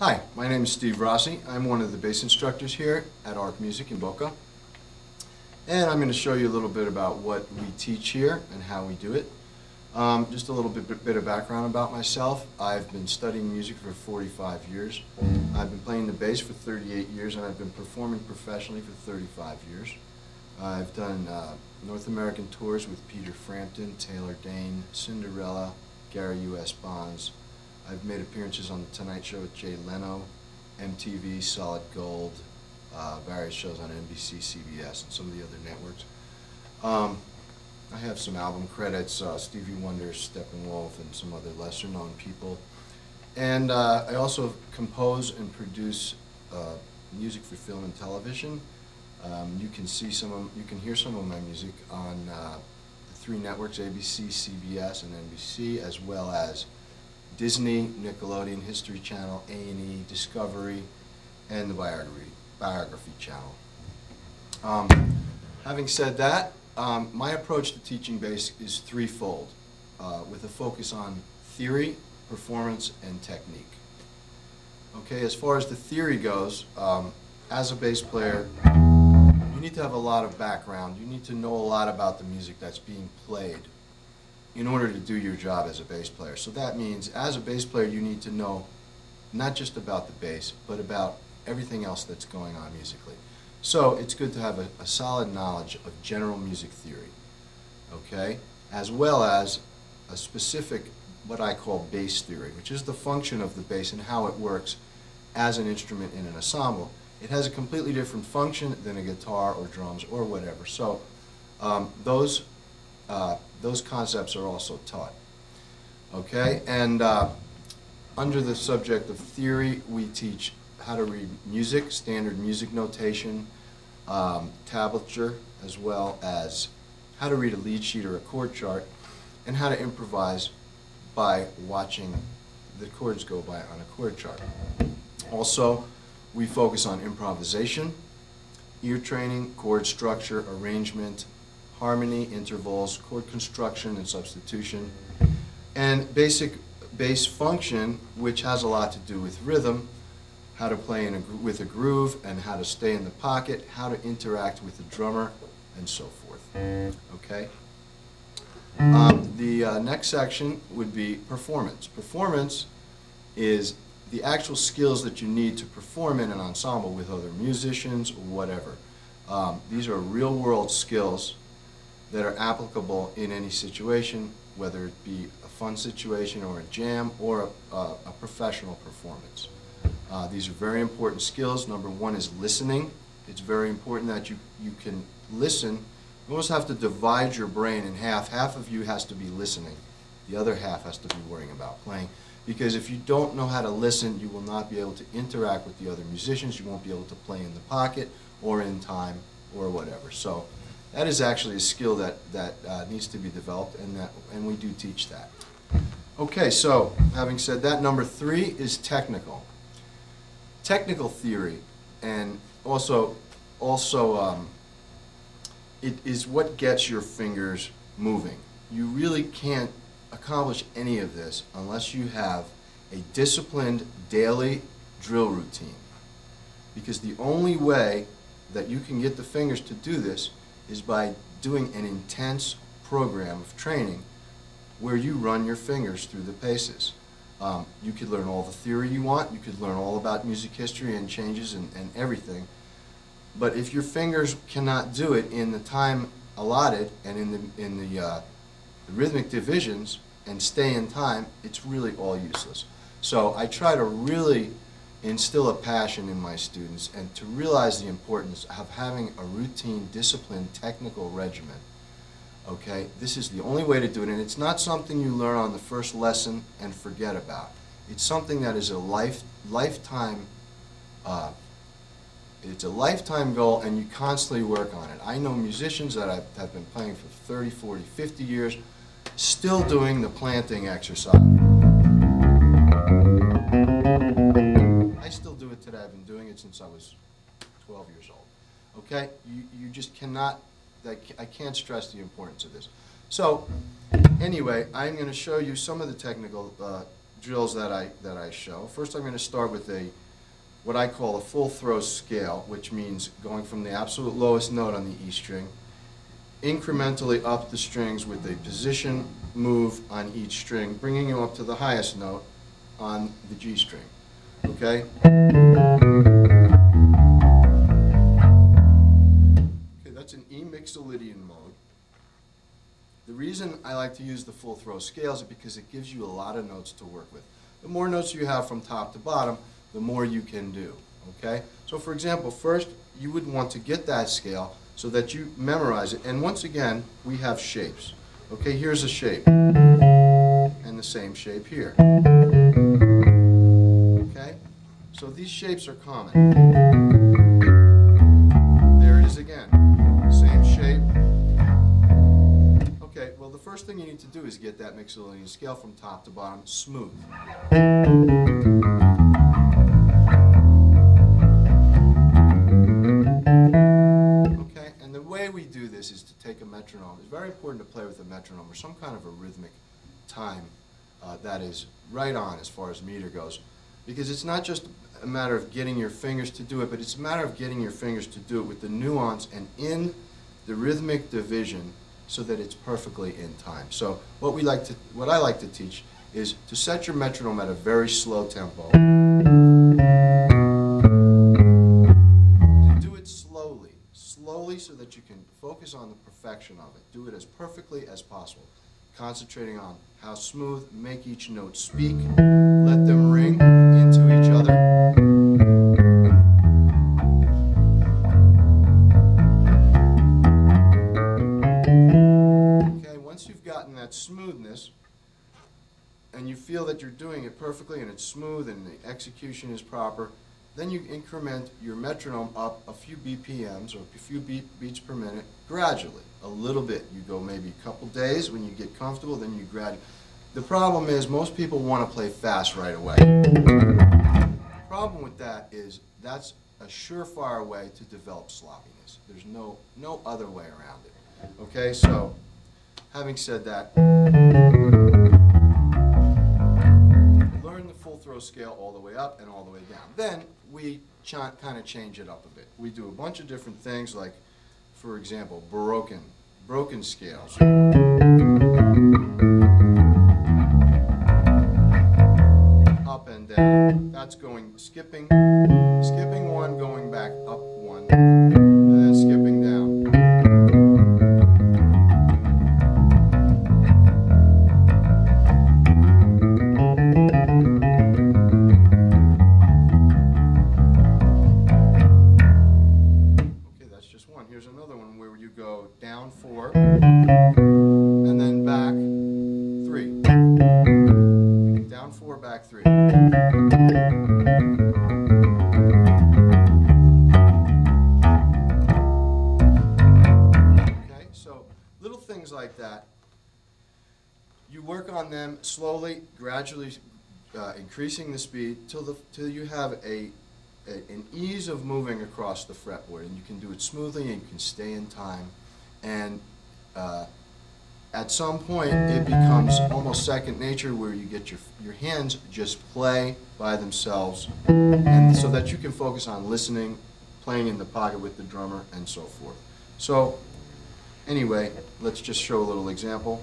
Hi, my name is Steve Rossi. I'm one of the bass instructors here at Arc Music in Boca. And I'm going to show you a little bit about what we teach here and how we do it. Just a little bit of background about myself. I've been studying music for 45 years. I've been playing the bass for 38 years, and I've been performing professionally for 35 years. I've done North American tours with Peter Frampton, Taylor Dane, Cinderella, Gary U.S. Bonds. I've made appearances on The Tonight Show with Jay Leno, MTV, Solid Gold, various shows on NBC, CBS, and some of the other networks. I have some album credits, Stevie Wonder, Steppenwolf, and some other lesser-known people. And I also compose and produce music for film and television. You can hear some of my music on the three networks, ABC, CBS, and NBC, as well as Disney, Nickelodeon, History Channel, A&E, Discovery, and the Biography Channel. Having said that, my approach to teaching bass is threefold, with a focus on theory, performance, and technique. Okay, as far as the theory goes, as a bass player, you need to have a lot of background. You need to know a lot about the music that's being played in order to do your job as a bass player. So that means, as a bass player, you need to know not just about the bass, but about everything else that's going on musically. So it's good to have a solid knowledge of general music theory, okay, as well as a specific, what I call bass theory, which is the function of the bass and how it works as an instrument in an ensemble. It has a completely different function than a guitar or drums or whatever. So those concepts are also taught. Okay, and under the subject of theory, we teach how to read music, standard music notation, tablature, as well as how to read a lead sheet or a chord chart, and how to improvise by watching the chords go by on a chord chart. Also, we focus on improvisation, ear training, chord structure, arrangement, harmony, intervals, chord construction and substitution, and basic bass function, which has a lot to do with rhythm, how to play with a groove, and how to stay in the pocket, how to interact with the drummer, and so forth. Okay? The next section would be performance. Performance is the actual skills that you need to perform in an ensemble with other musicians or whatever. These are real-world skills that are applicable in any situation, whether it be a fun situation or a jam or a professional performance. These are very important skills. Number one is listening. It's very important that you can listen. You almost have to divide your brain in half. Half of you has to be listening. The other half has to be worrying about playing. Because if you don't know how to listen, you will not be able to interact with the other musicians. You won't be able to play in the pocket or in time or whatever. So that is actually a skill that needs to be developed, and we do teach that. Okay, so having said that, number three is technical. Technical theory, and also it is what gets your fingers moving. You really can't accomplish any of this unless you have a disciplined daily drill routine, because the only way that you can get the fingers to do this is by doing an intense program of training where you run your fingers through the paces. You could learn all the theory you want, you could learn all about music history and changes and everything, but if your fingers cannot do it in the time allotted and in the rhythmic divisions and stay in time, it's really all useless. So I try to really instill a passion in my students and to realize the importance of having a routine, disciplined, technical regimen. Okay, this is the only way to do it, and it's not something you learn on the first lesson and forget about. It's something that is a lifetime goal, and you constantly work on it. I know musicians that have been playing for 30, 40, 50 years, still doing the planting exercise. I still do it today. I've been doing it since I was 12 years old. Okay? You just cannot, I can't stress the importance of this. So, anyway, I'm going to show you some of the technical drills that I show. First, I'm going to start with what I call a full throw scale, which means going from the absolute lowest note on the E string, incrementally up the strings with a position move on each string, bringing you up to the highest note on the G string. Okay? That's an E mixolydian mode. The reason I like to use the full throw scales is because it gives you a lot of notes to work with. The more notes you have from top to bottom, the more you can do. Okay? So for example, first you would want to get that scale so that you memorize it. And once again, we have shapes. Okay, here's a shape. And the same shape here. Okay? So these shapes are common. There it is again. Same shape. Okay, well the first thing you need to do is get that mixolydian scale from top to bottom smooth. Okay, and the way we do this is to take a metronome. It's very important to play with a metronome or some kind of a rhythmic time that is right on as far as meter goes. Because it's not just a matter of getting your fingers to do it, but it's a matter of getting your fingers to do it with the nuance and in the rhythmic division so that it's perfectly in time. So what I like to teach is to set your metronome at a very slow tempo. And do it slowly so that you can focus on the perfection of it. Do it as perfectly as possible. Concentrating on how smooth, make each note speak, let them ring into each other. Okay, once you've gotten that smoothness, and you feel that you're doing it perfectly and it's smooth and the execution is proper, then you increment your metronome up a few BPMs or a few beats per minute gradually, a little bit. You go maybe a couple days. When you get comfortable, then you gradually. The problem is most people want to play fast right away. The problem with that is that's a surefire way to develop sloppiness. There's no other way around it. Okay, so having said that, learn the full throw scale all the way up and all the way down. Then we kind of change it up a bit. We do a bunch of different things like, for example, broken scales. Up and down. That's skipping one, going back up one, and then skipping down. Here's another one where you go down 4 and then back 3. Down 4, back 3. Okay, so little things like that. You work on them slowly, gradually increasing the speed till you have an ease of moving across the fretboard, and you can do it smoothly and you can stay in time, and at some point it becomes almost second nature where you get your hands just play by themselves, and so that you can focus on listening, playing in the pocket with the drummer, and so forth. So anyway, let's just show a little example.